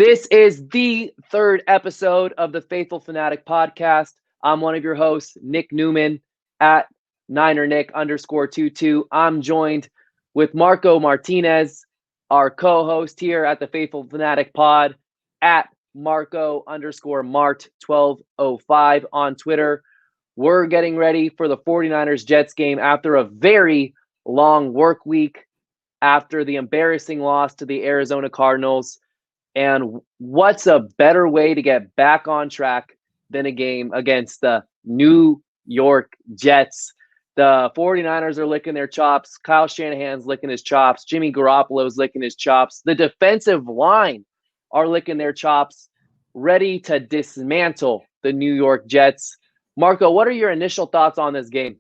This is the third episode of the Faithful Fanatic podcast. I'm one of your hosts, Nick Newman, at NinerNick_22. I'm joined with Marco Martinez, our co-host here at the Faithful Fanatic pod, at Marco_Mart1205 on Twitter. We're getting ready for the 49ers Jets game after a very long work week, after the embarrassing loss to the Arizona Cardinals. And what's a better way to get back on track than a game against the New York Jets? The 49ers are licking their chops. Kyle Shanahan's licking his chops. Jimmy Garoppolo's licking his chops. The defensive line are licking their chops, ready to dismantle the New York Jets. Marco, what are your initial thoughts on this game?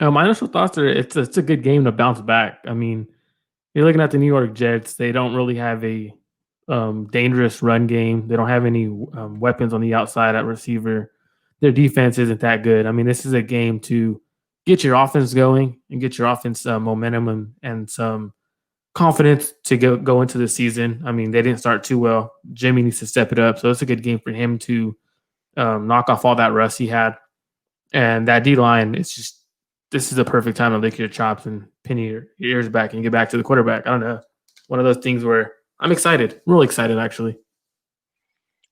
My initial thoughts are it's a good game to bounce back. I mean, you're looking at the New York Jets. They don't really have a dangerous run game. They don't have any weapons on the outside at receiver. Their defense isn't that good. I mean, this is a game to get your offense going and get your offense momentum and some confidence to go into the season. I mean, they didn't start too well. Jimmy needs to step it up. So it's a good game for him to knock off all that rust he had. And that D-line, this is the perfect time to lick your chops and pin your ears back and get back to the quarterback. I don't know. One of those things where I'm excited. Really excited, actually.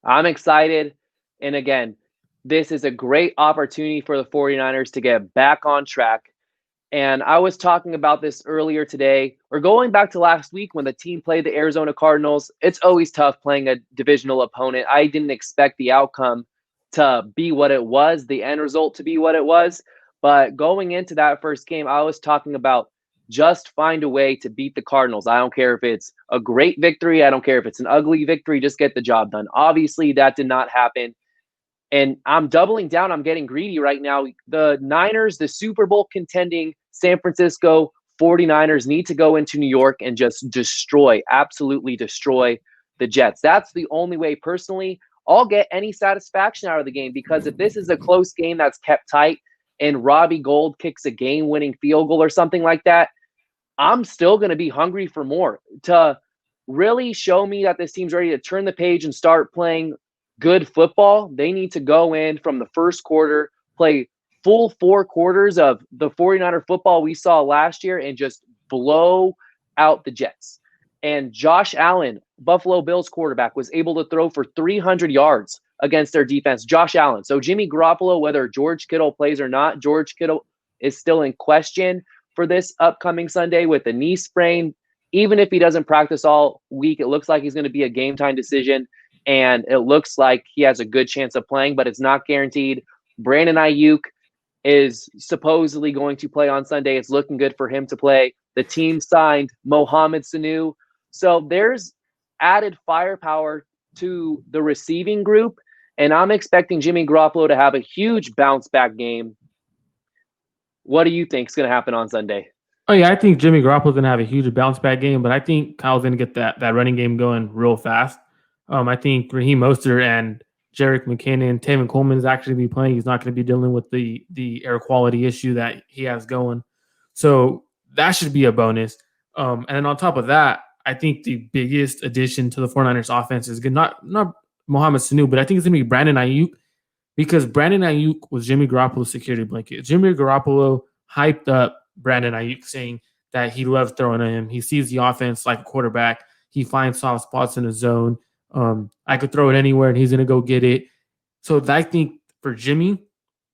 I'm excited. And again, this is a great opportunity for the 49ers to get back on track. And I was talking about this earlier today, or going back to last week when the team played the Arizona Cardinals. It's always tough playing a divisional opponent. I didn't expect the outcome to be what it was, the end result to be what it was. But going into that first game, I was talking about just find a way to beat the Cardinals. I don't care if it's a great victory. I don't care if it's an ugly victory. Just get the job done. Obviously, that did not happen. And I'm doubling down. I'm getting greedy right now. The Niners, the Super Bowl contending San Francisco 49ers, need to go into New York and just absolutely destroy the Jets. That's the only way, personally, I'll get any satisfaction out of the game, because if this is a close game that's kept tight and Robbie Gould kicks a game-winning field goal or something like that, I'm still going to be hungry for more. To really show me that this team's ready to turn the page and start playing good football, they need to go in from the first quarter, play full 4 quarters of the 49er football we saw last year, and just blow out the Jets. And Josh Allen, Buffalo Bills quarterback, was able to throw for 300 yards against their defense. Josh Allen. So Jimmy Garoppolo, whether George Kittle plays or not, George Kittle is still in question for this upcoming Sunday with a knee sprain. Even if he doesn't practice all week, it looks like he's going to be a game time decision, and it looks like he has a good chance of playing, but it's not guaranteed. Brandon Aiyuk is supposedly going to play on Sunday. It's looking good for him to play. The team signed Mohamed Sanu. So there's added firepower to the receiving group, and I'm expecting Jimmy Garoppolo to have a huge bounce back game. What do you think is going to happen on Sunday? Oh, yeah, I think Jimmy Garoppolo's going to have a huge bounce back game, but I think Kyle's going to get that running game going real fast. I think Raheem Mostert and Jerick McKinnon, Tevin Coleman is actually be playing. He's not going to be dealing with the air quality issue that he has going. So that should be a bonus. And then on top of that, I think the biggest addition to the 49ers offense is good. Not Mohamed Sanu, but I think it's going to be Brandon Aiyuk, because Brandon Aiyuk was Jimmy Garoppolo's security blanket. Jimmy Garoppolo hyped up Brandon Aiyuk, saying that he loves throwing at him. He sees the offense like a quarterback. He finds soft spots in the zone. I could throw it anywhere, and he's going to go get it. So I think for Jimmy,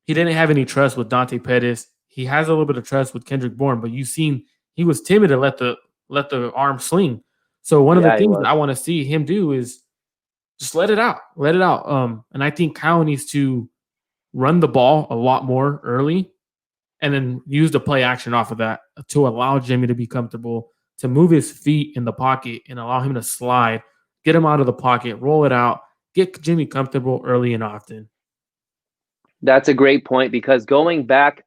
he didn't have any trust with Dante Pettis. He has a little bit of trust with Kendrick Bourne, but you've seen he was timid to let the arm sling. So one of the things that I want to see him do is just let it out. And I think Kyle needs to run the ball a lot more early, and then use the play action off of that to allow Jimmy to be comfortable, to move his feet in the pocket and allow him to slide, get him out of the pocket, roll it out, get Jimmy comfortable early and often. That's a great point, because going back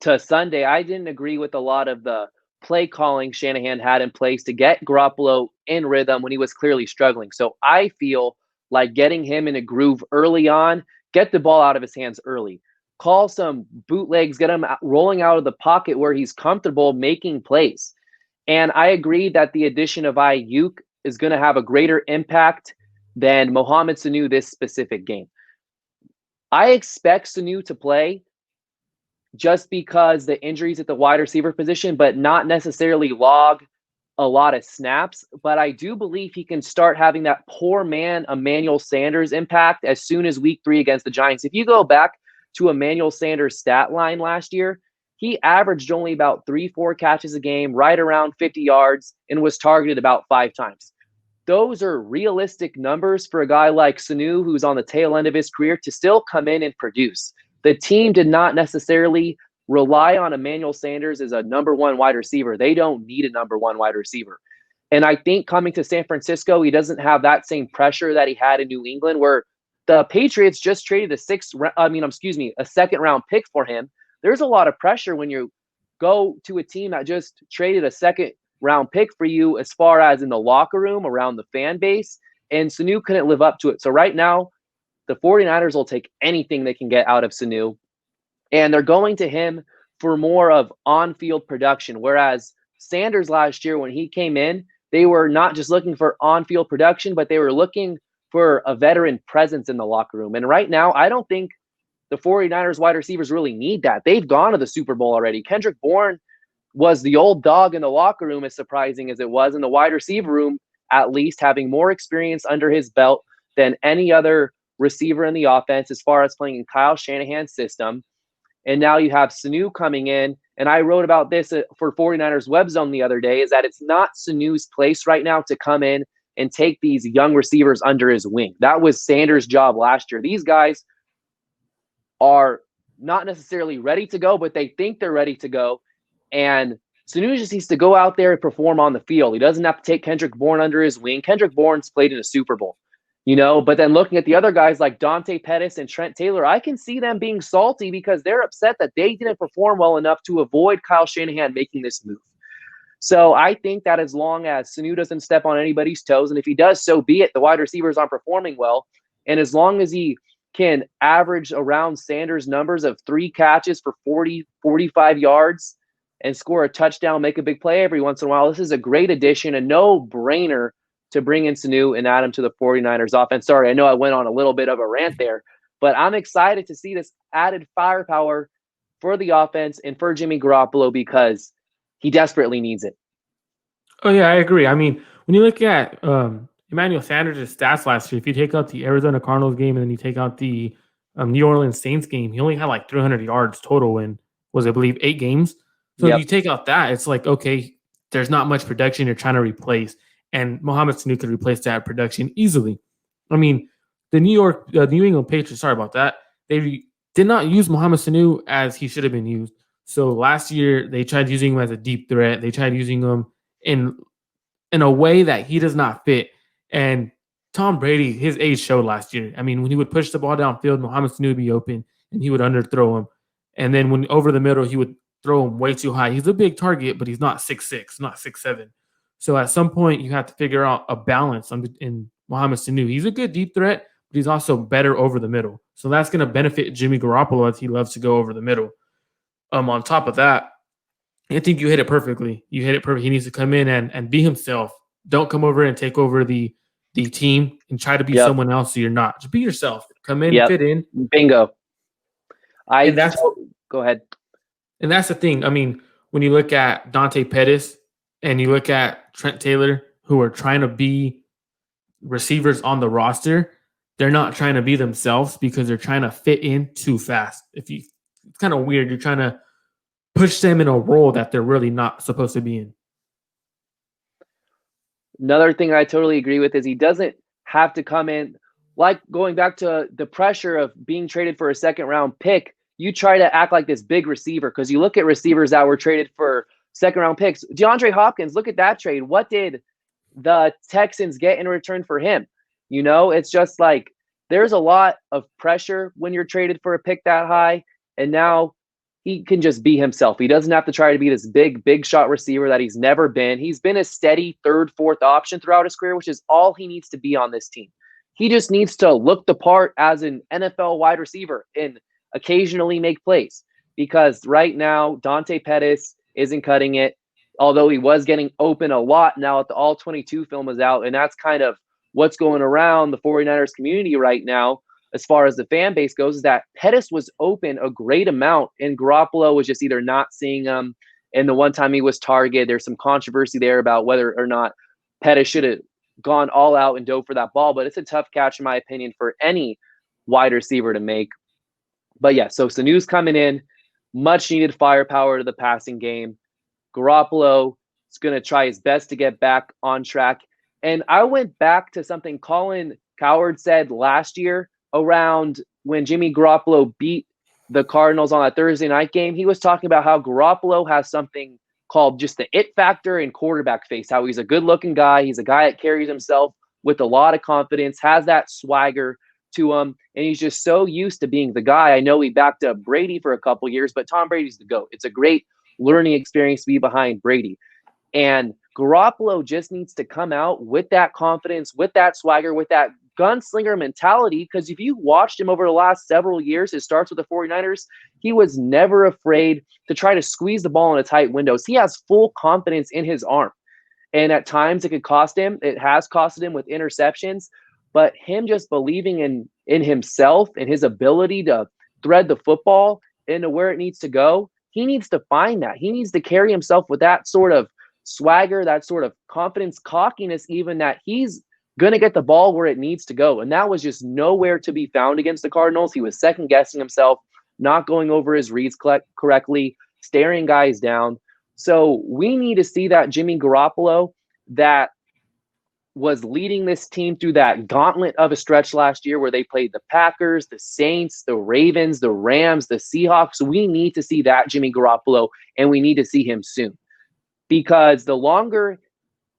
to Sunday, I didn't agree with a lot of the play calling Shanahan had in place to get Garoppolo in rhythm when he was clearly struggling. So I feel like getting him in a groove early on, get the ball out of his hands early, call some bootlegs, get him rolling out of the pocket where he's comfortable making plays. And I agree that the addition of Aiyuk is going to have a greater impact than Mohamed Sanu this specific game. I expect Sanu to play just because the injuries at the wide receiver position, but not necessarily log a lot of snaps. But I do believe he can start having that poor man Emmanuel Sanders impact as soon as week 3 against the Giants. If you go back to Emmanuel Sanders' stat line last year, he averaged only about 3-4 catches a game, right around 50 yards, and was targeted about 5 times. Those are realistic numbers for a guy like Sanu, who's on the tail end of his career, to still come in and produce. The team did not necessarily rely on Emmanuel Sanders as a number 1 wide receiver. They don't need a number 1 wide receiver. And I think coming to San Francisco, he doesn't have that same pressure that he had in New England, where the Patriots just traded a second round pick for him. There's a lot of pressure when you go to a team that just traded a second round pick for you, as far as in the locker room, around the fan base, and Sanu couldn't live up to it. So right now, the 49ers will take anything they can get out of Sanu, and they're going to him for more of on-field production, whereas Sanders last year, when he came in, they were not just looking for on-field production, but they were looking for a veteran presence in the locker room. And right now, I don't think the 49ers wide receivers really need that. They've gone to the Super Bowl already. Kendrick Bourne was the old dog in the locker room, as surprising as it was, in the wide receiver room, at least, having more experience under his belt than any other receiver in the offense as far as playing in Kyle Shanahan's system. And now you have Sanu coming in, and I wrote about this for 49ers Web Zone the other day, is that it's not Sanu's place right now to come in and take these young receivers under his wing. That was Sanders' job last year. These guys are not necessarily ready to go, but they think they're ready to go. And Sanu just needs to go out there and perform on the field. He doesn't have to take Kendrick Bourne under his wing. Kendrick Bourne's played in a Super Bowl, but then looking at the other guys like Dante Pettis and Trent Taylor, I can see them being salty because they're upset that they didn't perform well enough to avoid Kyle Shanahan making this move. So I think that as long as Sanu doesn't step on anybody's toes, and if he does, so be it. The wide receivers aren't performing well. And as long as he can average around Sanders' numbers of 3 catches for 40, 45 yards and score a touchdown, make a big play every once in a while, this is a great addition, a no-brainer to bring in Sanu and add him to the 49ers offense. Sorry, I know I went on a little bit of a rant there, but I'm excited to see this added firepower for the offense and for Jimmy Garoppolo because he desperately needs it. Oh, yeah, I agree. I mean, when you look at Emmanuel Sanders' stats last year, if you take out the Arizona Cardinals game and then you take out the New Orleans Saints game, he only had like 300 yards total in, I believe, 8 games. So if you take out that, it's like, okay, there's not much production you're trying to replace. And Mohamed Sanu could replace that production easily. I mean, the New England Patriots, sorry about that, they did not use Mohamed Sanu as he should have been used. So last year, they tried using him as a deep threat. They tried using him in a way that he does not fit. And Tom Brady, his age showed last year. I mean, when he would push the ball downfield, Mohamed Sanu would be open, and he would underthrow him. And then when over the middle, he would throw him way too high. He's a big target, but he's not 6'6", not 6'7". So at some point, you have to figure out a balance in Mohamed Sanu. He's a good deep threat, but he's also better over the middle. So that's going to benefit Jimmy Garoppolo as he loves to go over the middle. On top of that, I think you hit it perfectly. You hit it perfect. He needs to come in and be himself. Don't come over and take over the team and try to be someone else who you're not. Just be yourself. Come in, fit in. Bingo. Go ahead. And that's the thing. I mean, when you look at Dante Pettis and you look at Trent Taylor, who are trying to be receivers on the roster, they're not trying to be themselves because they're trying to fit in too fast. It's kind of weird. You're trying to push them in a role that they're really not supposed to be in. Another thing I totally agree with is he doesn't have to come in, like going back to the pressure of being traded for a second-round pick. You try to act like this big receiver because you look at receivers that were traded for second-round picks. DeAndre Hopkins, look at that trade. What did the Texans get in return for him? It's just like there's a lot of pressure when you're traded for a pick that high, and now he can just be himself. He doesn't have to try to be this big shot receiver that he's never been. He's been a steady third, fourth option throughout his career, which is all he needs to be on this team. He just needs to look the part as an NFL wide receiver and occasionally make plays, because right now Dante Pettis isn't cutting it, although he was getting open a lot now that the All-22 film is out, and that's kind of what's going around the 49ers community right now, as far as the fan base goes, is that Pettis was open a great amount, and Garoppolo was just either not seeing him. And the one time he was targeted, there's some controversy there about whether or not Pettis should have gone all out and dove for that ball. But it's a tough catch, in my opinion, for any wide receiver to make. But yeah, so Sanu's coming in, much needed firepower to the passing game. Garoppolo is going to try his best to get back on track. And I went back to something Colin Cowherd said last year around when Jimmy Garoppolo beat the Cardinals on that Thursday night game. He was talking about how Garoppolo has something called just the it factor in quarterback face, how he's a good-looking guy. He's a guy that carries himself with a lot of confidence, has that swagger to him, and he's just so used to being the guy. I know he backed up Brady for a couple years, but Tom Brady's the GOAT. It's a great learning experience to be behind Brady. And Garoppolo just needs to come out with that confidence, with that swagger, with that gunslinger mentality, because if you watched him over the last several years, it starts with the 49ers, he was never afraid to try to squeeze the ball in a tight windows. He has full confidence in his arm. And at times it could cost him. It has costed him with interceptions. But him just believing in himself and his ability to thread the football into where it needs to go, he needs to find that. He needs to carry himself with that sort of swagger, that sort of confidence, cockiness, even that he's going to get the ball where it needs to go. And that was just nowhere to be found against the Cardinals. He was second-guessing himself, not going over his reads correctly, staring guys down. So we need to see that Jimmy Garoppolo that was leading this team through that gauntlet of a stretch last year where they played the Packers, the Saints, the Ravens, the Rams, the Seahawks. We need to see that Jimmy Garoppolo, and we need to see him soon. Because the longer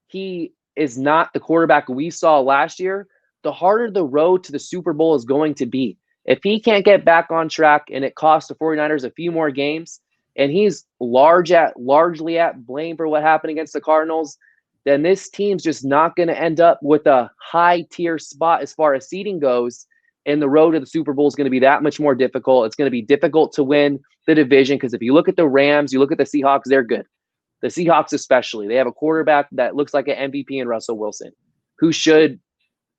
he is not the quarterback we saw last year, the harder the road to the Super Bowl is going to be. If he can't get back on track and it costs the 49ers a few more games, and he's largely at blame for what happened against the Cardinals, then this team's just not going to end up with a high-tier spot as far as seeding goes, and the road to the Super Bowl is going to be that much more difficult. It's going to be difficult to win the division because if you look at the Rams, you look at the Seahawks, they're good. The Seahawks especially. They have a quarterback that looks like an MVP in Russell Wilson, who should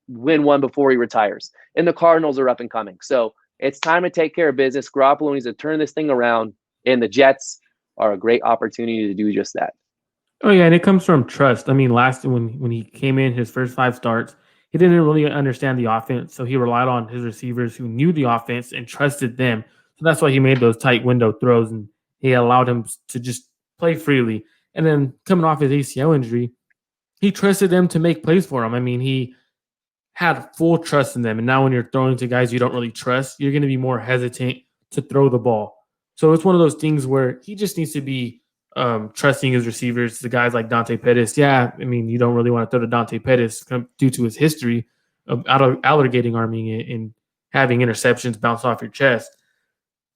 win one before he retires. And the Cardinals are up and coming. So it's time to take care of business. Garoppolo needs to turn this thing around, and the Jets are a great opportunity to do just that. Oh yeah, and it comes from trust. I mean, last when he came in, his first 5 starts, he didn't really understand the offense, so he relied on his receivers who knew the offense and trusted them. So that's why he made those tight window throws, and he allowed him to just play freely. And then coming off his ACL injury, he trusted them to make plays for him. I mean, he had full trust in them. And now when you're throwing to guys you don't really trust, you're going to be more hesitant to throw the ball. So it's one of those things where he just needs to be trusting his receivers, the guys like Dante Pettis. Yeah, I mean, you don't really want to throw to Dante Pettis due to his history of alligating arming and having interceptions bounce off your chest.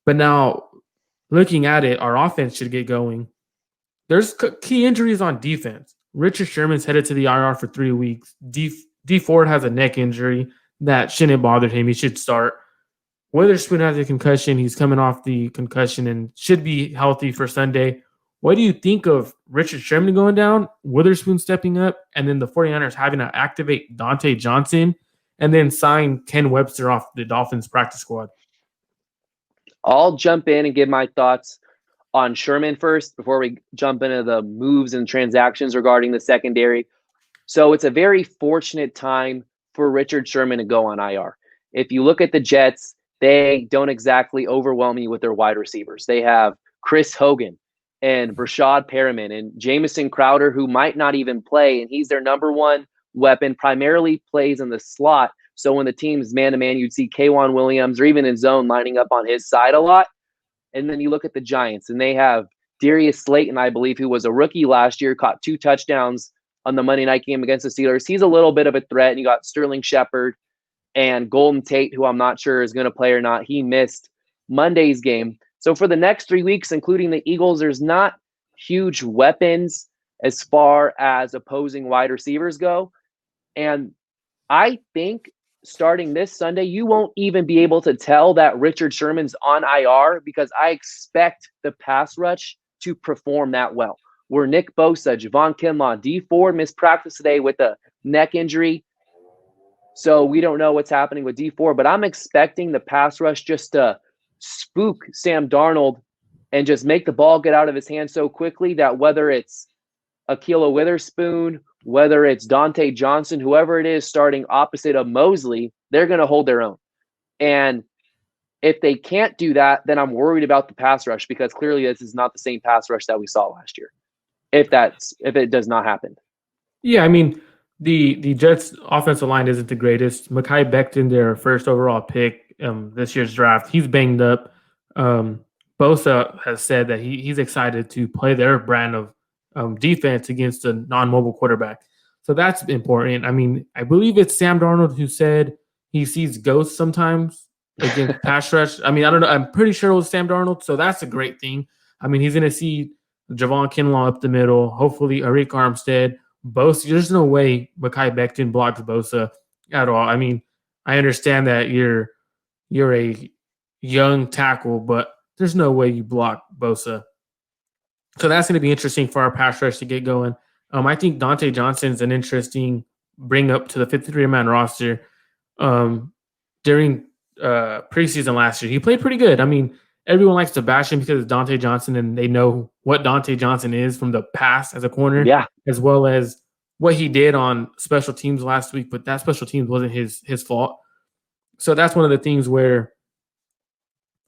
But now, looking at it, our offense should get going. There's key injuries on defense. Richard Sherman's headed to the IR for 3 weeks. Dee Ford has a neck injury that shouldn't bother him. He should start. Witherspoon has a concussion. He's coming off the concussion and should be healthy for Sunday. What do you think of Richard Sherman going down, Witherspoon stepping up, and then the 49ers having to activate Dante Johnson and then sign Ken Webster off the Dolphins practice squad? I'll jump in and give my thoughts on Sherman first before we jump into the moves and transactions regarding the secondary. So it's a very fortunate time for Richard Sherman to go on IR. If you look at the Jets, they don't exactly overwhelm you with their wide receivers. They have Chris Hogan and Brashad Perriman and Jamison Crowder, who might not even play, and he's their number one weapon, primarily plays in the slot. So when the team's man-to-man, you'd see K'Wan Williams or even in zone lining up on his side a lot. And then you look at the Giants, and they have Darius Slayton, I believe, who was a rookie last year, caught 2 touchdowns on the Monday night game against the Steelers. He's a little bit of a threat. And you got Sterling Shepard and Golden Tate, who I'm not sure is going to play or not. He missed Monday's game. So for the next 3 weeks, including the Eagles, there's not huge weapons as far as opposing wide receivers go. And I think starting this Sunday, you won't even be able to tell that Richard Sherman's on IR because I expect the pass rush to perform that well. Where Nick Bosa, Javon Kinlaw, Dee Ford missed practice today with a neck injury, So we don't know what's happening with Dee Ford, but I'm expecting the pass rush just to spook Sam Darnold and just make the ball get out of his hands so quickly that whether it's Ahkello Witherspoon, whether it's Dante Johnson, whoever it is starting opposite of Mosley, they're going to hold their own. And if they can't do that, then I'm worried about the pass rush because clearly this is not the same pass rush that we saw last year. If it does not happen. Yeah, I mean, the Jets' offensive line isn't the greatest. Mekhi Becton, their first overall pick this year's draft, he's banged up. Bosa has said that he's excited to play their brand of defense against a non-mobile quarterback. So that's important. I mean, I believe it's Sam Darnold who said he sees ghosts sometimes against pass rush. I mean, I don't know. I'm pretty sure it was Sam Darnold. So that's a great thing. I mean, he's going to see Javon Kinlaw up the middle. Hopefully, Arik Armstead. Bosa. There's no way Mekhi Becton blocks Bosa at all. I mean, I understand that you're a young tackle, but there's no way you block Bosa. So that's going to be interesting for our pass rush to get going. I think Dante Johnson's an interesting bring up to the 53-man roster. During preseason last year, he played pretty good. I mean, everyone likes to bash him because it's Dante Johnson, and they know what Dante Johnson is from the past as a corner, as well as what he did on special teams last week. But that special teams wasn't his fault. So that's one of the things where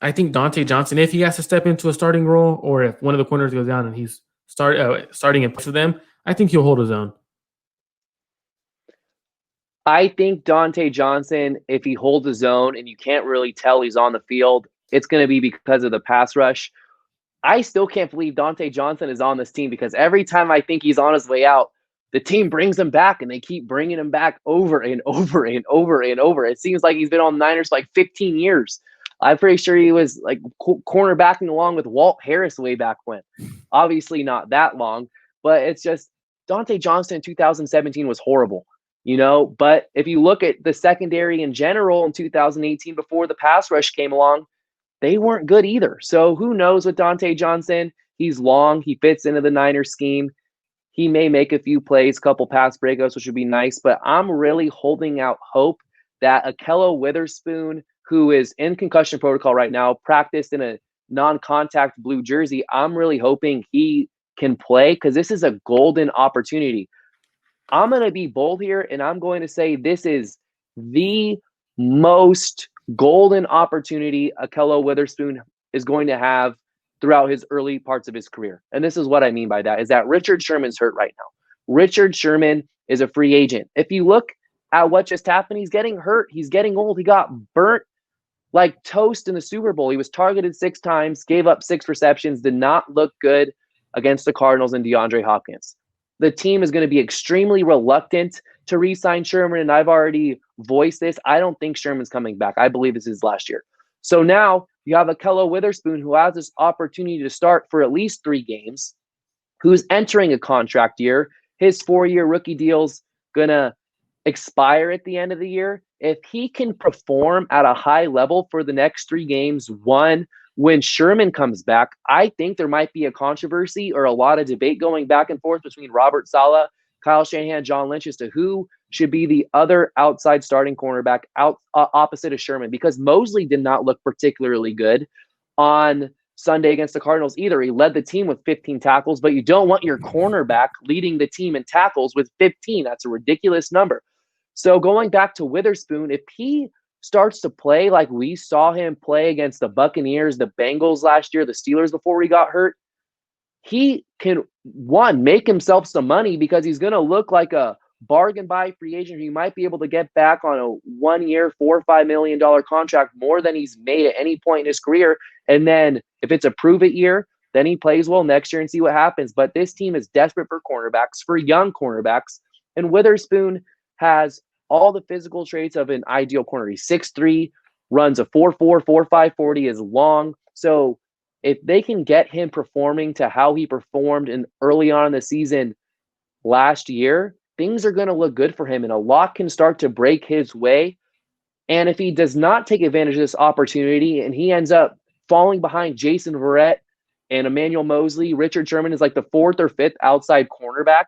I think Dante Johnson, if he has to step into a starting role, or if one of the corners goes down and he's starting in place of them, I think he'll hold his own. I think Dante Johnson, if he holds his own and you can't really tell he's on the field, it's going to be because of the pass rush. I still can't believe Dante Johnson is on this team because every time I think he's on his way out, the team brings him back and they keep bringing him back over and over and over and over. It seems like he's been on the Niners for like 15 years. I'm pretty sure he was like cornerbacking along with Walt Harris way back when. Obviously not that long, but it's just Dante Johnson in 2017 was horrible, you know? But if you look at the secondary in general in 2018 before the pass rush came along, they weren't good either. So who knows with Dante Johnson? He's long. He fits into the Niners scheme. He may make a few plays, couple pass breakups, which would be nice. But I'm really holding out hope that Ahkello Witherspoon, who is in concussion protocol right now, practiced in a non-contact blue jersey, I'm really hoping he can play because this is a golden opportunity. I'm going to be bold here, and I'm going to say this is the most golden opportunity Ahkello Witherspoon is going to have throughout his early parts of his career. And this is what I mean by that, is that Richard Sherman's hurt right now. Richard Sherman is a free agent. If you look at what just happened, he's getting hurt. He's getting old. He got burnt like toast in the Super Bowl. He was targeted 6 times, gave up 6 receptions, did not look good against the Cardinals and DeAndre Hopkins. The team is going to be extremely reluctant to re-sign Sherman, and I've already voiced this. I don't think Sherman's coming back. I believe this is last year. So now you have Ahkello Witherspoon, who has this opportunity to start for at least 3 games, who's entering a contract year. His 4-year rookie deal's going to expire at the end of the year. If he can perform at a high level for the next 3 games, when Sherman comes back, I think there might be a controversy or a lot of debate going back and forth between Robert Saleh, Kyle Shanahan, John Lynch as to who should be the other outside starting cornerback opposite of Sherman, because Mosley did not look particularly good on Sunday against the Cardinals either. He led the team with 15 tackles, but you don't want your cornerback leading the team in tackles with 15. That's a ridiculous number. So going back to Witherspoon, if he starts to play like we saw him play against the Buccaneers, the Bengals last year, the Steelers before he got hurt, he can, make himself some money because he's going to look like a bargain buy free agent who might be able to get back on a 1-year, $4 or $5 million contract, more than he's made at any point in his career. And then if it's a prove it year, then he plays well next year and see what happens. But this team is desperate for cornerbacks, for young cornerbacks. And Witherspoon has all the physical traits of an ideal corner. He's 6'3", runs a 4.4, 4.5 40, is long. So if they can get him performing to how he performed early on in the season last year, things are going to look good for him, and a lot can start to break his way. And if he does not take advantage of this opportunity and he ends up falling behind Jason Verrett and Emmanuel Mosley, Richard Sherman is like the 4th or 5th outside cornerback,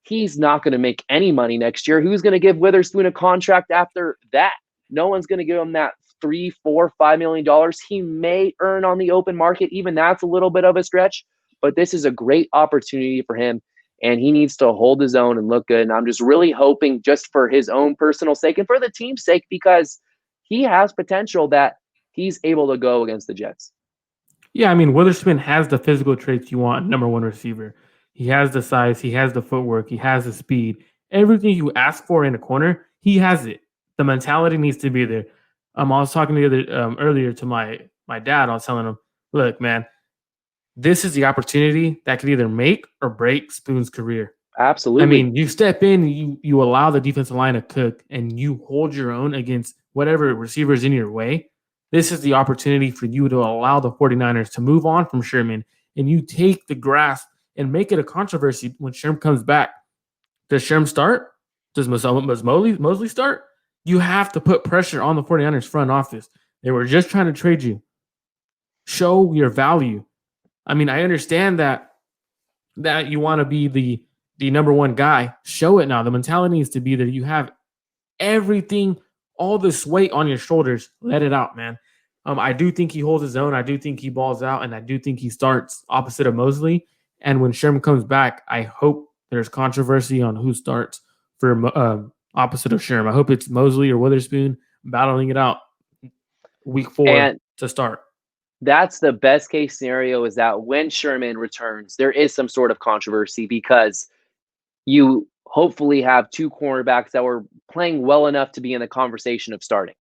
he's not going to make any money next year. Who's going to give Witherspoon a contract after that? No one's going to give him that $3, $4, $5 million he may earn on the open market. Even that's a little bit of a stretch, but this is a great opportunity for him, and he needs to hold his own and look good. And I'm just really hoping, just for his own personal sake and for the team's sake, because he has potential, that he's able to go against the Jets. Yeah, I mean, Witherspoon has the physical traits you want, number one receiver. He has the size, he has the footwork, he has the speed. Everything you ask for in a corner, he has it. The mentality needs to be there. I was talking earlier to my dad. I was telling him, look, man, this is the opportunity that could either make or break Spoon's career. Absolutely. I mean, you step in, you allow the defensive line to cook, and you hold your own against whatever receivers in your way. This is the opportunity for you to allow the 49ers to move on from Sherman, and you take the grasp and make it a controversy when Sherm comes back. Does Sherm start? Does Mosley start? You have to put pressure on the 49ers front office. They were just trying to trade you. Show your value. I mean, I understand that you want to be the number one guy. Show it now. The mentality needs to be that you have everything, all this weight on your shoulders. Let it out, man. I do think he holds his own. I do think he balls out, and I do think he starts opposite of Mosley. And when Sherman comes back, I hope there's controversy on who starts for opposite of Sherman. I hope it's Mosley or Witherspoon battling it out week 4 to start. That's the best case scenario, is that when Sherman returns, there is some sort of controversy, because you hopefully have two cornerbacks that were playing well enough to be in the conversation of starting.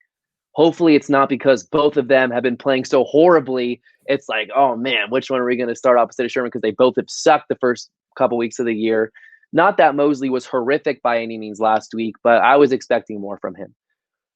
Hopefully it's not because both of them have been playing so horribly. It's like, oh man, which one are we going to start opposite of Sherman? Because they both have sucked the first couple weeks of the year. Not that Mosley was horrific by any means last week, but I was expecting more from him.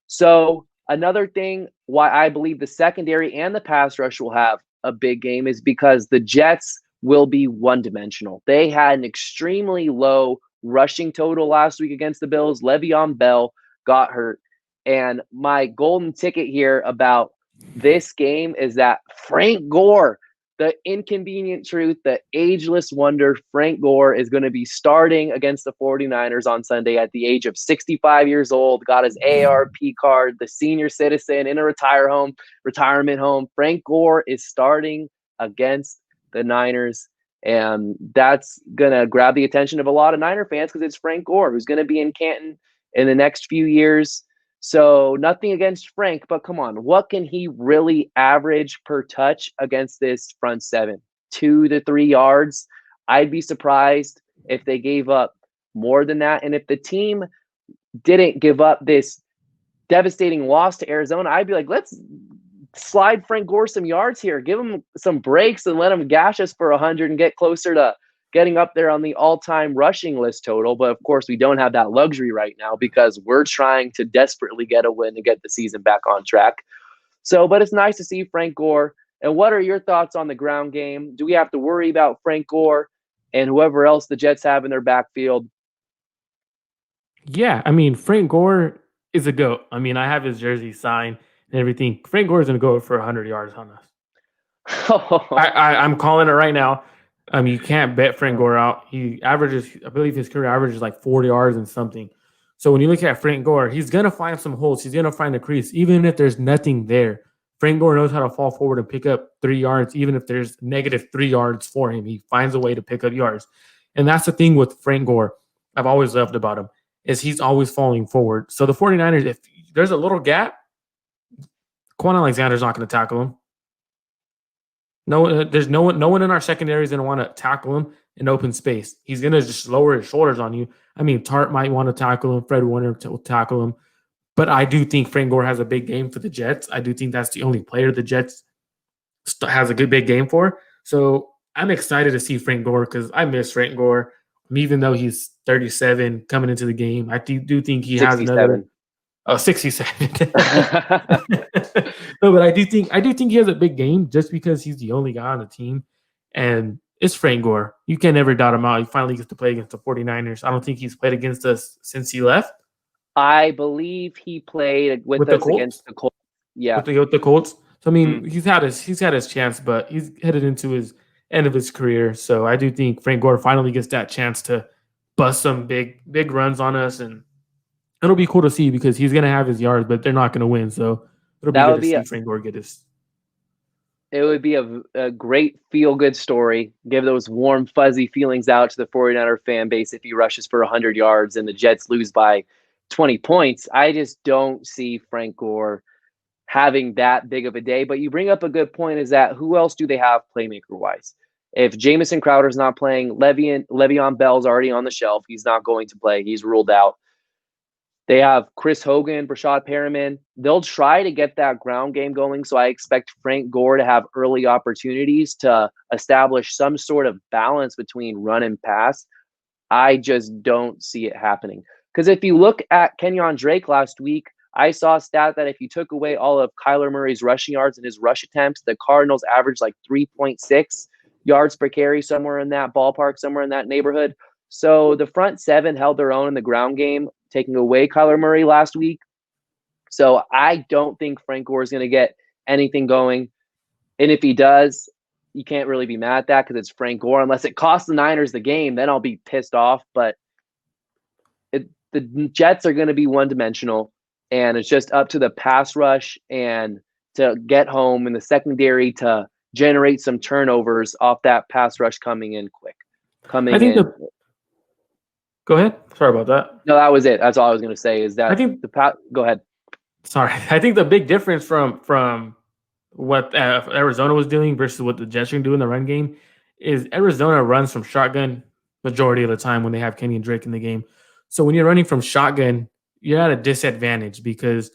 So another thing why I believe the secondary and the pass rush will have a big game is because the Jets will be one-dimensional. They had an extremely low rushing total last week against the Bills. Le'Veon Bell got hurt. And my golden ticket here about this game is that Frank Gore, the inconvenient truth, the ageless wonder, Frank Gore is going to be starting against the 49ers on Sunday at the age of 65 years old, got his AARP card, the senior citizen in a retirement home. Frank Gore is starting against the Niners, and that's going to grab the attention of a lot of Niner fans because it's Frank Gore, who's going to be in Canton in the next few years. So nothing against Frank, but come on, what can he really average per touch against this front seven? 2 to 3 yards. I'd be surprised if they gave up more than that. And if the team didn't give up this devastating loss to Arizona, I'd be like, let's slide Frank Gore some yards here. Give him some breaks and let him gash us for 100 and get closer to getting up there on the all-time rushing list total. But of course, we don't have that luxury right now because we're trying to desperately get a win to get the season back on track. So, but it's nice to see Frank Gore. And what are your thoughts on the ground game? Do we have to worry about Frank Gore and whoever else the Jets have in their backfield? Yeah, I mean, Frank Gore is a GOAT. I mean, I have his jersey signed and everything. Frank Gore is going to go for 100 yards on us. I'm calling it right now. You can't bet Frank Gore out. He averages, I believe his career average is like 40 yards and something. So when you look at Frank Gore, he's going to find some holes. He's going to find a crease, even if there's nothing there. Frank Gore knows how to fall forward and pick up 3 yards, even if there's negative 3 yards for him. He finds a way to pick up yards. And that's the thing with Frank Gore I've always loved about him, is he's always falling forward. So the 49ers, if there's a little gap, Quan Alexander's not going to tackle him. No, there's no one in our secondary is going to want to tackle him in open space. He's going to just lower his shoulders on you. I mean, Tart might want to tackle him. Fred Warner will tackle him. But I do think Frank Gore has a big game for the Jets. I do think that's the only player the Jets has a good big game for. So I'm excited to see Frank Gore because I miss Frank Gore. Even though he's 37 coming into the game, I do think he 67. Has another. Oh, 67. No, but I do think he has a big game just because he's the only guy on the team. And it's Frank Gore. You can never doubt him out. He finally gets to play against the 49ers. I don't think he's played against us since he left. I believe he played with us against the Colts. Yeah. With the Colts. So I mean, he's had his chance, but he's headed into his end of his career. So I do think Frank Gore finally gets that chance to bust some big runs on us, and it'll be cool to see because he's gonna have his yards, but they're not gonna win. So it'll be That good would to be see Frank Gore get his. it would be a great feel-good story. Give those warm, fuzzy feelings out to the 49er fan base if he rushes for 100 yards and the Jets lose by 20 points. I just don't see Frank Gore having that big of a day. But you bring up a good point, is that who else do they have playmaker-wise? If Jamison Crowder's not playing, Le'Veon Bell's already on the shelf. He's not going to play. He's ruled out. They have Chris Hogan, Brashad Perriman. They'll try to get that ground game going. So I expect Frank Gore to have early opportunities to establish some sort of balance between run and pass. I just don't see it happening. Because if you look at Kenyon Drake last week, I saw a stat that if you took away all of Kyler Murray's rushing yards and his rush attempts, the Cardinals averaged like 3.6 yards per carry, somewhere in that ballpark, somewhere in that neighborhood. So the front seven held their own in the ground game, taking away Kyler Murray last week. So I don't think Frank Gore is going to get anything going. And if he does, you can't really be mad at that because it's Frank Gore. Unless it costs the Niners the game, then I'll be pissed off. But the Jets are going to be one-dimensional, and it's just up to the pass rush and to get home in the secondary to generate some turnovers off that pass rush coming in quick. Go ahead. Sorry about that. No, that was it. That's all I was going to say is that go ahead. Sorry. I think the big difference from what Arizona was doing versus what the Jets are doing in the run game is Arizona runs from shotgun majority of the time when they have Kenny and Drake in the game. So when you're running from shotgun, you're at a disadvantage because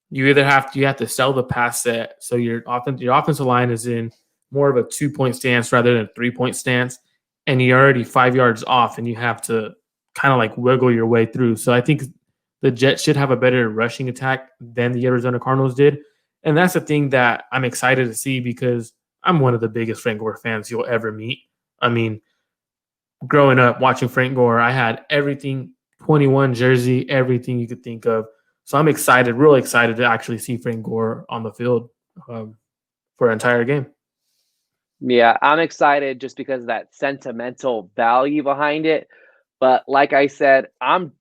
you either have to sell the pass set, so your offensive line is in more of a 2-point stance rather than a 3-point stance, and you're already 5 yards off, and you have to kind of like wiggle your way through. So I think the Jets should have a better rushing attack than the Arizona Cardinals did, and that's the thing that I'm excited to see because I'm one of the biggest Frank Gore fans you'll ever meet. I mean, growing up watching Frank Gore, I had everything, 21 jersey, everything you could think of. So I'm excited, really excited to actually see Frank Gore on the field for an entire game. Yeah, I'm excited just because of that sentimental value behind it. But like I said, I'm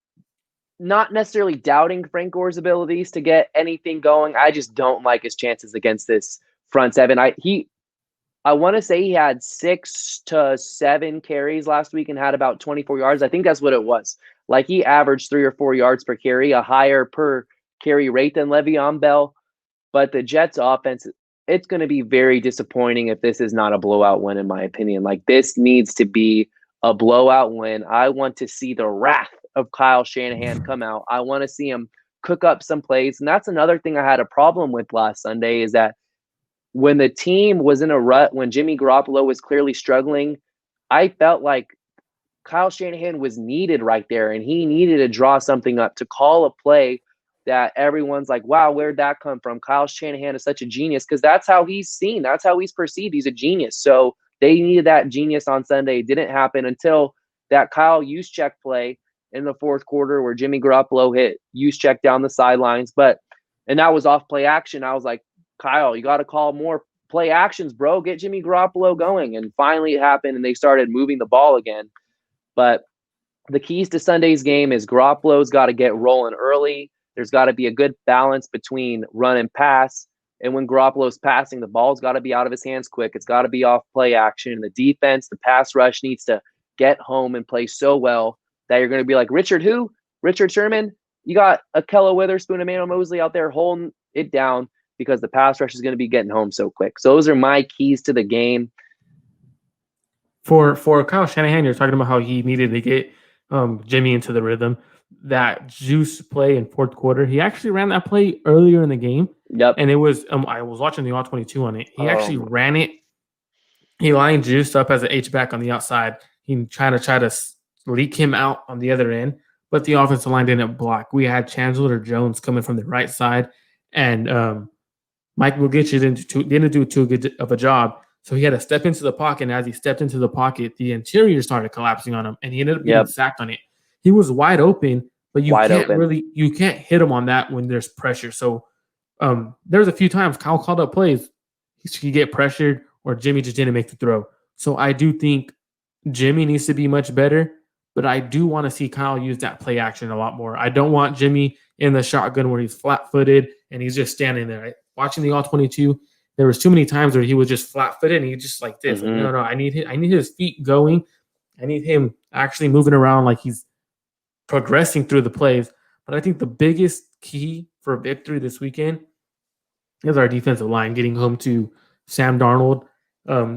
not necessarily doubting Frank Gore's abilities to get anything going. I just don't like his chances against this front seven. I want to say he had 6 to 7 carries last week and had about 24 yards. I think that's what it was. Like he averaged 3 or 4 yards per carry, a higher per carry rate than Le'Veon Bell. But the Jets offense, it's going to be very disappointing if this is not a blowout win, in my opinion. Like this needs to be a blowout win. I want to see the wrath of Kyle Shanahan come out. I want to see him cook up some plays. And that's another thing I had a problem with last Sunday is that when the team was in a rut, when Jimmy Garoppolo was clearly struggling, I felt like Kyle Shanahan was needed right there, and he needed to draw something up to call a play that everyone's like, wow, where'd that come from? Kyle Shanahan is such a genius because that's how he's seen. That's how he's perceived. He's a genius. So they needed that genius on Sunday. It didn't happen until that Kyle Juszczyk play in the fourth quarter where Jimmy Garoppolo hit Juszczyk down the sidelines. And that was off play action. I was like, Kyle, you got to call more play actions, bro. Get Jimmy Garoppolo going. And finally it happened, and they started moving the ball again. But the keys to Sunday's game is Garoppolo's got to get rolling early. There's got to be a good balance between run and pass. And when Garoppolo's passing, the ball's got to be out of his hands quick. It's got to be off play action. The defense, the pass rush needs to get home and play so well that you're going to be like, Richard Sherman? You got Ahkello Witherspoon, Emmanuel Mosley out there holding it down because the pass rush is going to be getting home so quick. So those are my keys to the game. For Kyle Shanahan, you're talking about how he needed to get Jimmy into the rhythm. That juice play in fourth quarter, he actually ran that play earlier in the game. Yep. And it was I was watching the All-22 on it. He actually ran it. He lined Juice up as an H-back on the outside. He tried to leak him out on the other end, but the offensive line didn't block. We had Chandler Jones coming from the right side, and Mike Mugic didn't do too good of a job. So he had to step into the pocket, and as he stepped into the pocket, the interior started collapsing on him, and he ended up getting sacked on it. He was wide open, but you can't hit him on that when there's pressure. So there's a few times Kyle called up plays, he get pressured, or Jimmy just didn't make the throw. So I do think Jimmy needs to be much better. but I do want to see Kyle use that play action a lot more. I don't want Jimmy in the shotgun where he's flat-footed and he's just standing there. Watching the All-22, there was too many times where he was just flat-footed and he just like this. Mm-hmm. Like, no, I need his feet going. I need him actually moving around like he's progressing through the plays. But I think the biggest key for victory this weekend is our defensive line getting home to Sam Darnold.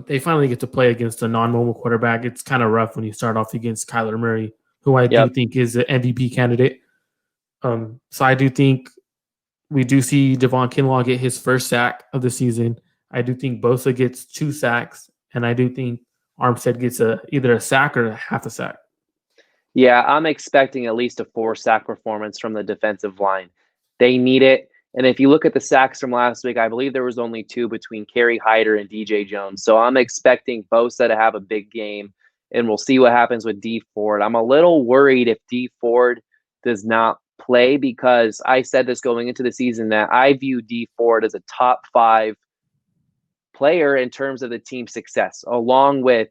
They finally get to play against a non-mobile quarterback. It's kind of rough when you start off against Kyler Murray, who I do think is an MVP candidate. So I do think we do see Javon Kinlaw get his first sack of the season. I do think Bosa gets 2 sacks, and I do think Armstead gets either a sack or a half a sack. Yeah, I'm expecting at least a 4-sack performance from the defensive line. They need it. And if you look at the sacks from last week, I believe there was only 2 between Kerry Hyder and DJ Jones. So I'm expecting Bosa to have a big game, and we'll see what happens with Dee Ford. I'm a little worried if Dee Ford does not play, because I said this going into the season that I view Dee Ford as a top 5 player in terms of the team's success, along with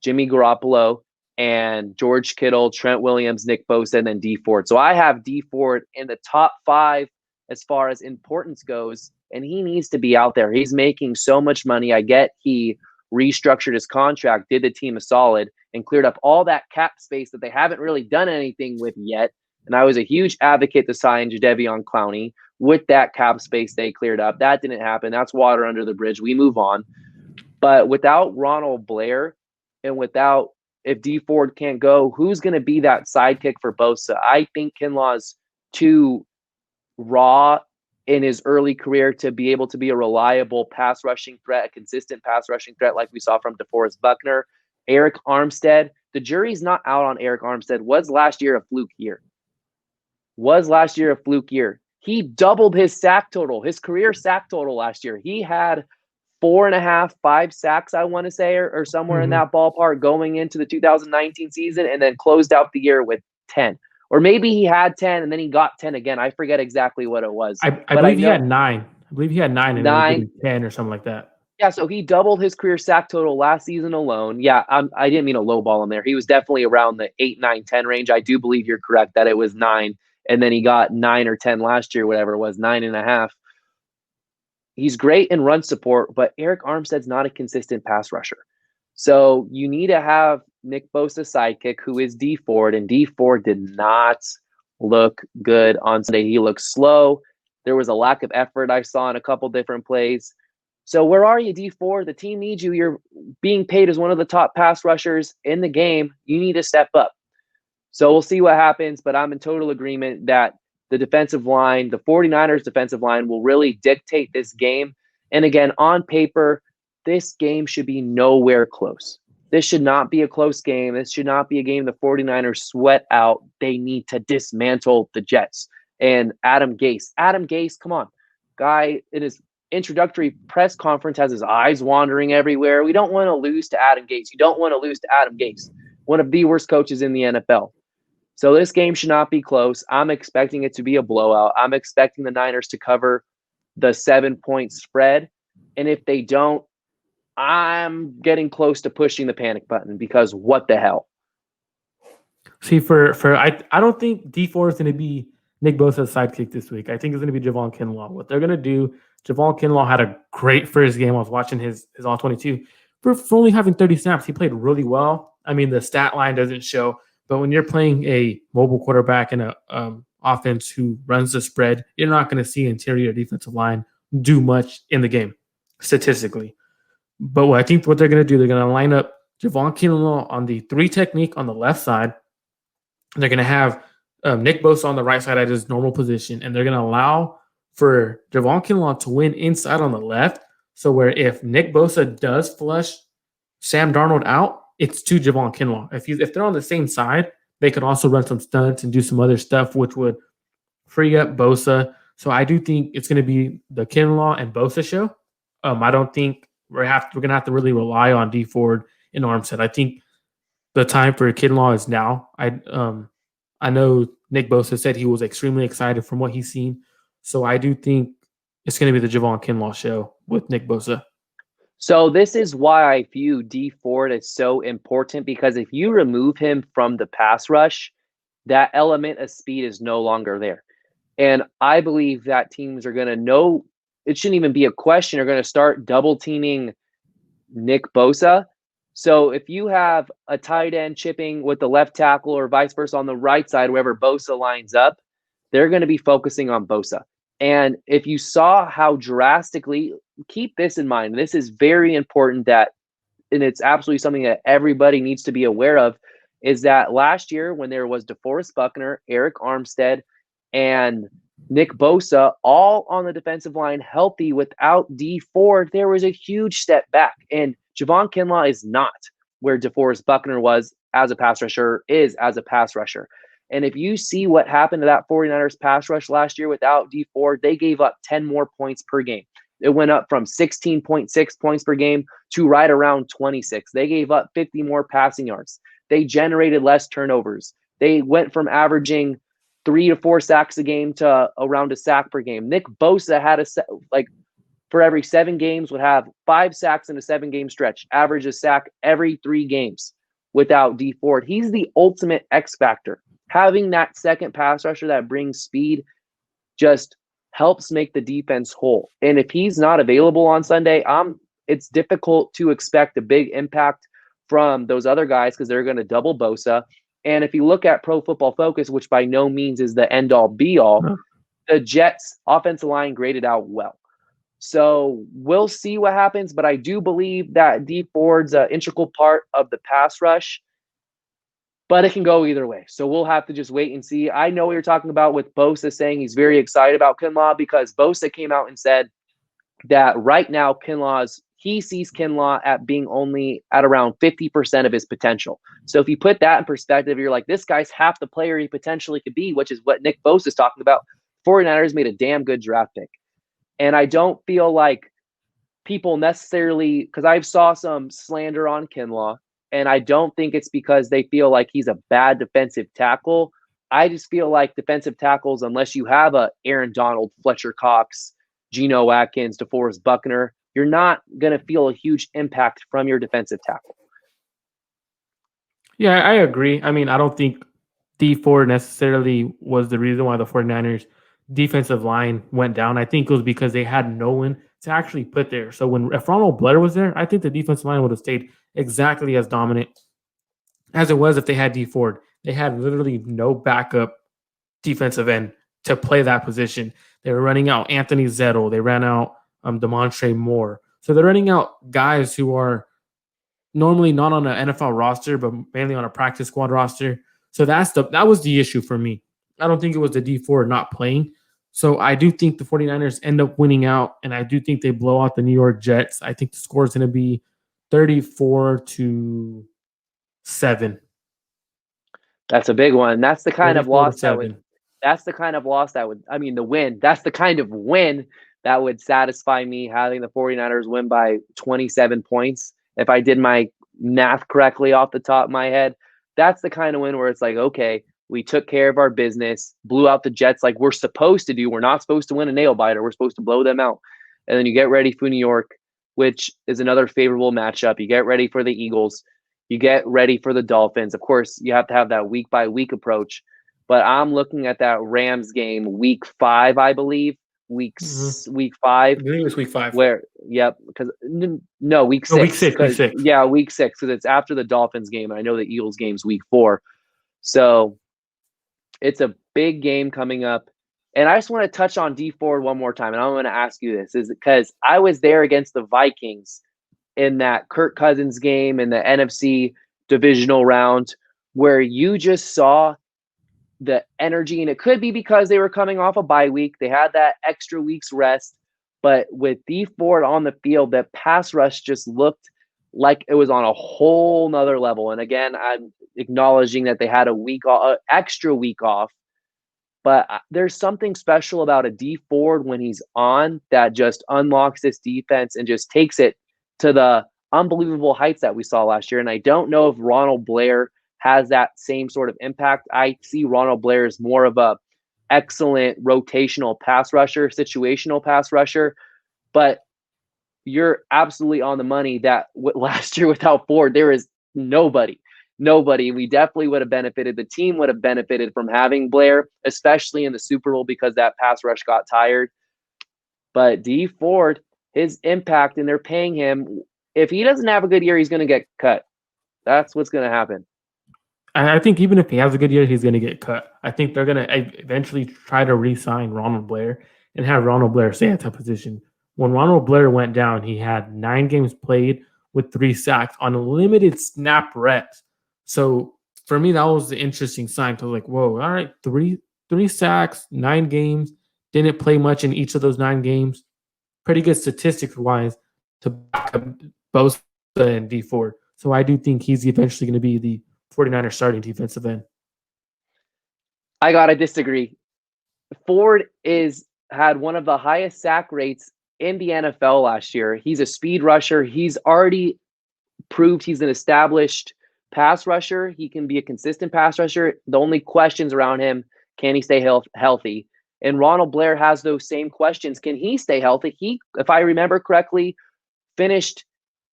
Jimmy Garoppolo and George Kittle, Trent Williams, Nick Bosa, and then Dee Ford. So I have Dee Ford in the top 5 as far as importance goes, and he needs to be out there. He's making so much money. I get he restructured his contract, did the team a solid, and cleared up all that cap space that they haven't really done anything with yet. And I was a huge advocate to sign Jadeveon Clowney with that cap space they cleared up. That didn't happen. That's water under the bridge. We move on. But without Ronald Blair and without, if Dee Ford can't go, who's going to be that sidekick for Bosa? I think Kinlaw's too raw in his early career to be able to be a reliable pass rushing threat, a consistent pass rushing threat like we saw from DeForest Buckner. Arik Armstead, the jury's not out on Arik Armstead. Was last year a fluke year? He doubled his sack total, his career sack total last year. He had 4.5, 5 sacks, I want to say, or somewhere in that ballpark going into the 2019 season, and then closed out the year with 10. Or maybe he had 10 and then he got 10 again. I forget exactly what it was. I believe he had 9. I believe he had 9 and then 10 or something like that. Yeah, so he doubled his career sack total last season alone. Yeah, I didn't mean to lowball him there. He was definitely around the 8, 9, 10 range. I do believe you're correct that it was 9, and then he got 9 or 10 last year, whatever it was, 9.5. He's great in run support, but Arik Armstead's not a consistent pass rusher. So you need to have Nick Bosa sidekick, who is Dee Ford, and Dee Ford did not look good on Sunday. He looked slow. There was a lack of effort I saw in a couple different plays. So where are you, Dee Ford? The team needs you. You're being paid as one of the top pass rushers in the game. You need to step up. So we'll see what happens, but I'm in total agreement that the defensive line, the 49ers defensive line, will really dictate this game. And again, on paper, this game should be nowhere close. This should not be a close game. This should not be a game the 49ers sweat out. They need to dismantle the Jets. And Adam Gase, come on. Guy in his introductory press conference has his eyes wandering everywhere. We don't want to lose to Adam Gase. You don't want to lose to Adam Gase, one of the worst coaches in the NFL. So this game should not be close. I'm expecting it to be a blowout. I'm expecting the Niners to cover the 7-point spread. And if they don't, I'm getting close to pushing the panic button, because what the hell? See, I don't think Dee Ford is going to be Nick Bosa's sidekick this week. I think it's going to be Javon Kinlaw. What they're going to do, Javon Kinlaw had a great first game. I was watching his All-22. For only having 30 snaps, he played really well. I mean, the stat line doesn't show, but when you're playing a mobile quarterback in a offense who runs the spread, you're not going to see interior defensive line do much in the game, statistically. But I think what they're going to do, they're going to line up Javon Kinlaw on the 3 technique on the left side. They're going to have Nick Bosa on the right side at his normal position, and they're going to allow for Javon Kinlaw to win inside on the left. So where if Nick Bosa does flush Sam Darnold out, it's to Javon Kinlaw. If they're on the same side, they could also run some stunts and do some other stuff, which would free up Bosa. So I do think it's going to be the Kinlaw and Bosa show. I don't think we're going to have to really rely on Dee Ford and Armstead. I think the time for Kinlaw is now. I know Nick Bosa said he was extremely excited from what he's seen. So I do think it's going to be the Javon Kinlaw show with Nick Bosa. So this is why I view Dee Ford as so important, because if you remove him from the pass rush, that element of speed is no longer there. And I believe that teams are going to know, it shouldn't even be a question, are going to start double teaming Nick Bosa. So if you have a tight end chipping with the left tackle or vice versa on the right side, wherever Bosa lines up, they're going to be focusing on Bosa. And if you saw how drastically, keep this in mind, this is very important, that, and it's absolutely something that everybody needs to be aware of, is that last year when there was DeForest Buckner, Arik Armstead, and Nick Bosa all on the defensive line healthy without Dee Ford, there was a huge step back. And Javon Kinlaw is not where DeForest Buckner was as a pass rusher, is as a pass rusher. And if you see what happened to that 49ers pass rush last year without Dee Ford, they gave up 10 more points per game. It went up from 16.6 points per game to right around 26. They gave up 50 more passing yards. They generated less turnovers. They went from averaging 3 to 4 sacks a game to around a sack per game. Nick Bosa had for every 7 games would have 5 sacks in a 7-game stretch, average a sack every 3 games without Dee Ford. He's the ultimate X factor. Having that second pass rusher that brings speed just helps make the defense whole. And if he's not available on Sunday, it's difficult to expect a big impact from those other guys, because they're going to double Bosa. And if you look at Pro Football Focus, which by no means is the end-all be-all, the Jets' offensive line graded out well. So we'll see what happens, but I do believe that Dee Ford's an integral part of the pass rush, but it can go either way. So we'll have to just wait and see. I know what you're talking about with Bosa saying he's very excited about Kinlaw, because Bosa came out and said that right now he sees Kinlaw at being only at around 50% of his potential. So if you put that in perspective, you're like, this guy's half the player he potentially could be, which is what Nick Bosa is talking about. 49ers made a damn good draft pick. And I don't feel like people necessarily, because I saw some slander on Kinlaw, and I don't think it's because they feel like he's a bad defensive tackle. I just feel like defensive tackles, unless you have a Aaron Donald, Fletcher Cox, Geno Atkins, DeForest Buckner, you're not going to feel a huge impact from your defensive tackle. Yeah, I agree. I mean, I don't think Dee Ford necessarily was the reason why the 49ers defensive line went down. I think it was because they had no one to actually put there. So if Ronald Blair was there, I think the defensive line would have stayed exactly as dominant as it was if they had Dee Ford. They had literally no backup defensive end to play that position. They were running out Anthony Zettel. They ran out Demontre Moore. So they're running out guys who are normally not on an NFL roster, but mainly on a practice squad roster. So that was the issue for me. I don't think it was the Dee Ford not playing. So I do think the 49ers end up winning out, and I do think they blow out the New York Jets. I think the score is going to be 34-7. That's a big one. That's the kind of loss that would satisfy me, having the 49ers win by 27 points. If I did my math correctly off the top of my head, that's the kind of win where it's like, okay, we took care of our business, blew out the Jets like we're supposed to do. We're not supposed to win a nail biter. We're supposed to blow them out. And then you get ready for New York, which is another favorable matchup. You get ready for the Eagles. You get ready for the Dolphins. Of course, you have to have that week-by-week approach. But I'm looking at that Rams game week 5, I believe. Week 5. I think it was week 5. Week 6. Week 6. Yeah, week 6, because it's after the Dolphins game. And I know the Eagles game's week 4. So it's a big game coming up. And I just want to touch on Dee Ford one more time. And I'm going to ask you this, is because I was there against the Vikings in that Kirk Cousins game in the NFC divisional round, where you just saw the energy. And it could be because they were coming off a bye week. They had that extra week's rest. But with Dee Ford on the field, that pass rush just looked like it was on a whole nother level. And again, I'm acknowledging that they had extra week off. But there's something special about a Dee Ford when he's on that just unlocks this defense and just takes it to the unbelievable heights that we saw last year. And I don't know if Ronald Blair has that same sort of impact. I see Ronald Blair as more of a excellent rotational pass rusher, situational pass rusher. But you're absolutely on the money that last year without Ford, there is nobody. Nobody. We definitely would have benefited. The team would have benefited from having Blair, especially in the Super Bowl because that pass rush got tired. But Dee Ford, his impact, and they're paying him. If he doesn't have a good year, he's going to get cut. That's what's going to happen. I think even if he has a good year, he's going to get cut. I think they're going to eventually try to re-sign Ronald Blair and have Ronald Blair stay at that position. When Ronald Blair went down, he had 9 games played with 3 sacks on limited snap reps. So for me, that was the interesting sign. So like, whoa, all right, three sacks, 9 games, didn't play much in each of those 9 games. Pretty good statistics wise to back up Bosa and Dee Ford. So I do think he's eventually going to be the 49ers starting defensive end. I gotta disagree. Ford had one of the highest sack rates in the NFL last year. He's a speed rusher. He's already proved he's an established pass rusher. He can be a consistent pass rusher. The only questions around him, can he stay healthy? And Ronald Blair has those same questions. Can he stay healthy? He, if I remember correctly, finished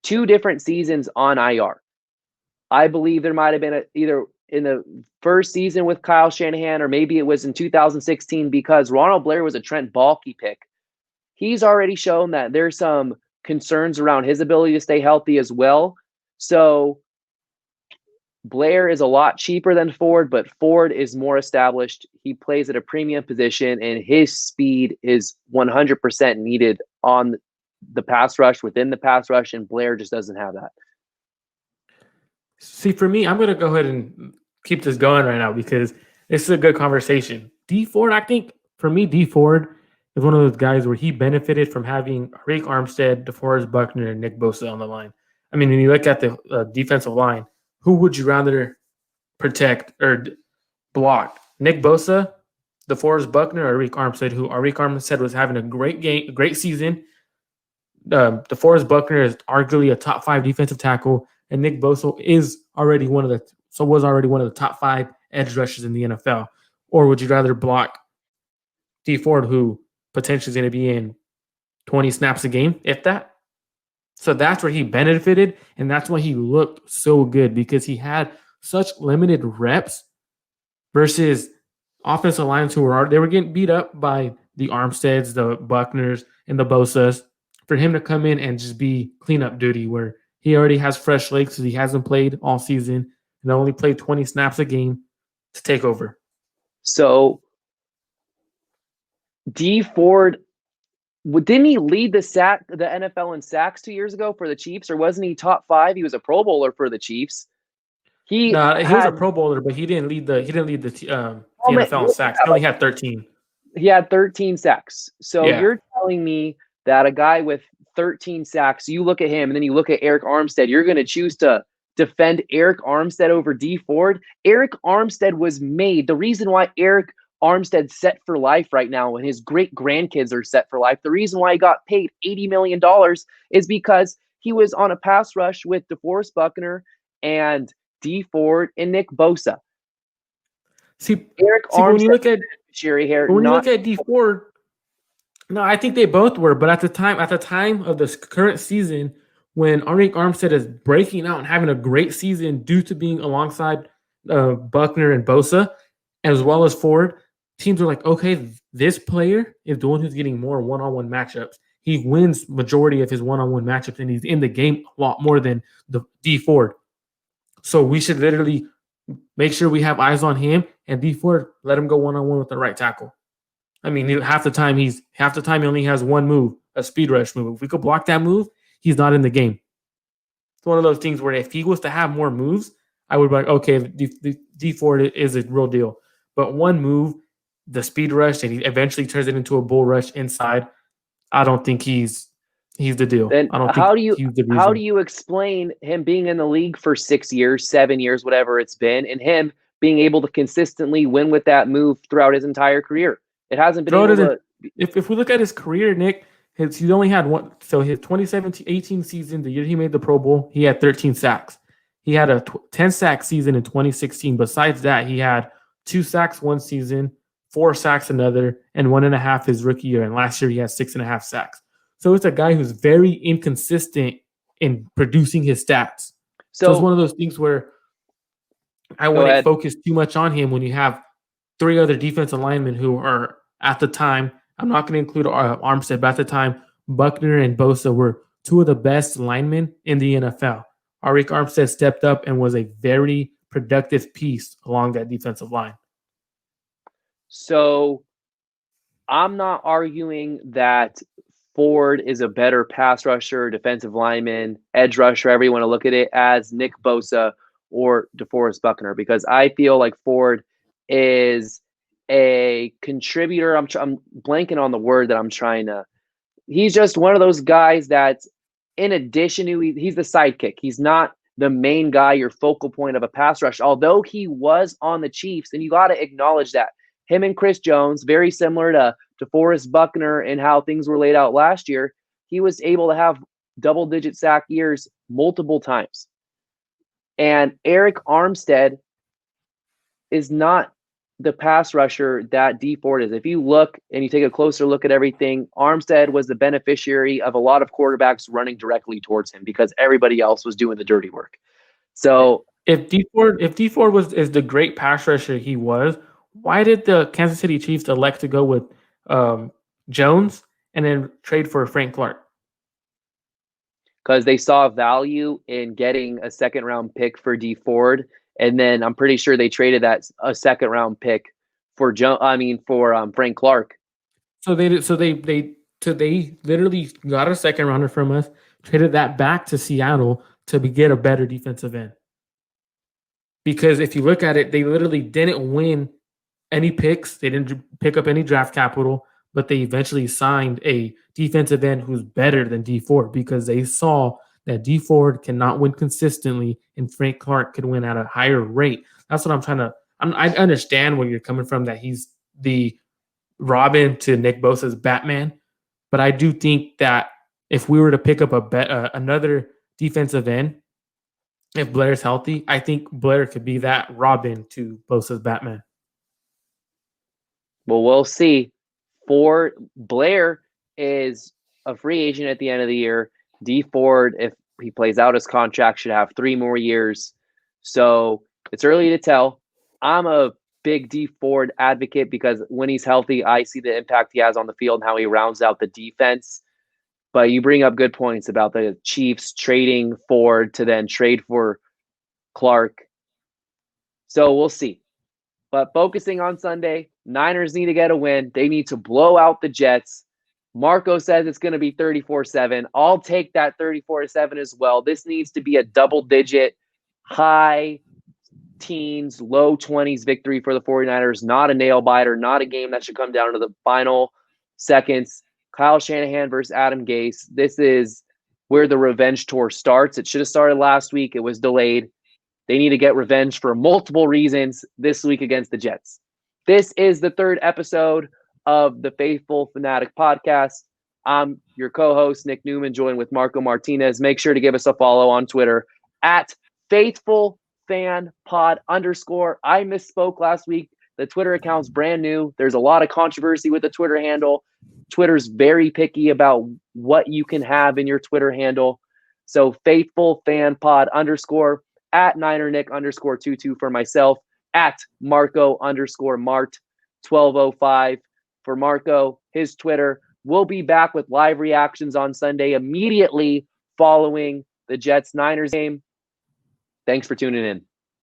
2 different seasons on IR. I believe there might have been either in the first season with Kyle Shanahan or maybe it was in 2016 because Ronald Blair was a Trent Baalke pick. He's already shown that there's some concerns around his ability to stay healthy as well. So Blair is a lot cheaper than Ford, but Ford is more established. He plays at a premium position, and his speed is 100% needed on the pass rush, within the pass rush, and Blair just doesn't have that. See, for me, I'm going to go ahead and keep this going right now because this is a good conversation. Dee Ford, I think, for me, Dee Ford is one of those guys where he benefited from having Arik Armstead, DeForest Buckner, and Nick Bosa on the line. I mean, when you look at the defensive line, who would you rather protect or block? Nick Bosa, DeForest Buckner, or Arik Armstead, who Arik Armstead was having a great season. DeForest Buckner is arguably a top 5 defensive tackle, and Nick Bosa was already one of the top 5 edge rushers in the NFL. Or would you rather block Dee Ford, who potentially is going to be in 20 snaps a game, if that? So that's where he benefited, and that's why he looked so good because he had such limited reps versus offensive lines who were getting beat up by the Armsteads, the Buckners, and the Bosas. For him to come in and just be cleanup duty where he already has fresh legs because he hasn't played all season and only played 20 snaps a game to take over. So Dee Ford, didn't he lead the NFL in sacks 2 years ago for the Chiefs, or wasn't he top 5? He was a Pro Bowler for the Chiefs. He was a Pro Bowler, but he didn't lead the NFL in sacks. He only had 13. He had 13 sacks. So You're telling me that a guy with 13 sacks, you look at him and then you look at Arik Armstead, you're going to choose to defend Arik Armstead over Dee Ford? Arik Armstead was made. The reason why Arik Armstead's set for life right now and his great grandkids are set for life, the reason why he got paid $80 million is because he was on a pass rush with DeForest Buckner and Dee Ford and Nick Bosa. Arik Armstead, when you look at Dee Ford, no, I think they both were, but at the time of this current season, when Arik Armstead is breaking out and having a great season due to being alongside Buckner and Bosa, as well as Ford, teams are like, okay, this player is the one who's getting more one-on-one matchups. He wins majority of his one-on-one matchups, and he's in the game a lot more than the Dee Ford. So we should literally make sure we have eyes on him, and Dee Ford, let him go one-on-one with the right tackle. I mean, half the time he only has one move, a speed rush move. If we could block that move, he's not in the game. It's one of those things where if he was to have more moves, I would be like, okay, Dee Ford is a real deal. But one move, the speed rush, and he eventually turns it into a bull rush inside, I don't think he's the deal. Then I don't how think do you explain him being in the league for 6 years, 7 years, whatever it's been, and him being able to consistently win with that move throughout his entire career? It hasn't been able to. If we look at his career, Nick, he's only had one. So his 2017-18 season, the year he made the Pro Bowl, he had 13 sacks. He had a 10-sack season in 2016. Besides that, he had 2 sacks one season, 4 sacks another, and 1.5 his rookie year. And last year, he had 6.5 sacks. So it's a guy who's very inconsistent in producing his stats. So it's So one of those things where I go wouldn't ahead. focus too much on him when you have three other defensive linemen who are at the time. I'm not going to include Armstead, but at the time, Buckner and Bosa were two of the best linemen in the NFL. Arik Armstead stepped up and was a very productive piece along that defensive line. So I'm not arguing that Ford is a better pass rusher, defensive lineman, edge rusher, however you want to look at it, as Nick Bosa or DeForest Buckner, because I feel like Ford is a contributor. I'm blanking on the word that I'm trying to. He's just one of those guys that's, in addition to, he's the sidekick. He's not the main guy, your focal point of a pass rush, although he was on the Chiefs, and you got to acknowledge that. Him and Chris Jones, very similar to DeForest Buckner and how things were laid out last year, he was able to have double-digit sack years multiple times. And Arik Armstead is not the pass rusher that Dee Ford is. If you look and you take a closer look at everything, Armstead was the beneficiary of a lot of quarterbacks running directly towards him because everybody else was doing the dirty work. So if Dee Ford is the great pass rusher he was, why did the Kansas City Chiefs elect to go with Jones and then trade for Frank Clark? Because they saw value in getting a second-round pick for Dee Ford, and then I'm pretty sure they traded a second-round pick for Frank Clark. So they literally got a second rounder from us, traded that back to Seattle to get a better defensive end. Because if you look at it, they literally didn't win any picks. They didn't pick up any draft capital, but they eventually signed a defensive end who's better than Dee Ford because they saw that Dee Ford cannot win consistently and Frank Clark could win at a higher rate. That's what I'm trying to – I understand where you're coming from, that he's the Robin to Nick Bosa's Batman, but I do think that if we were to pick up another defensive end, if Blair's healthy, I think Blair could be that Robin to Bosa's Batman. Well, we'll see. Blair is a free agent at the end of the year. Dee Ford, if he plays out his contract, should have 3 more years. So it's early to tell. I'm a big Dee Ford advocate because when he's healthy, I see the impact he has on the field and how he rounds out the defense. But you bring up good points about the Chiefs trading Ford to then trade for Clark. So we'll see. But focusing on Sunday, Niners need to get a win. They need to blow out the Jets. Marco says it's going to be 34-7. I'll take that 34-7 as well. This needs to be a double-digit, high teens, low 20s victory for the 49ers, not a nail-biter, not a game that should come down to the final seconds. Kyle Shanahan versus Adam Gase. This is where the revenge tour starts. It should have started last week. It was delayed. They need to get revenge for multiple reasons this week against the Jets. This is the 3rd episode of the Faithful Fanatic podcast. I'm your co-host, Nick Newman, joined with Marco Martinez. Make sure to give us a follow on Twitter at FaithfulFanPod_. I misspoke last week. The Twitter account's brand new. There's a lot of controversy with the Twitter handle. Twitter's very picky about what you can have in your Twitter handle. So FaithfulFanPod_ at NinerNick_22 for myself, at Marco_Mart1205 for Marco, his Twitter. We'll be back with live reactions on Sunday immediately following the Jets-Niners game. Thanks for tuning in.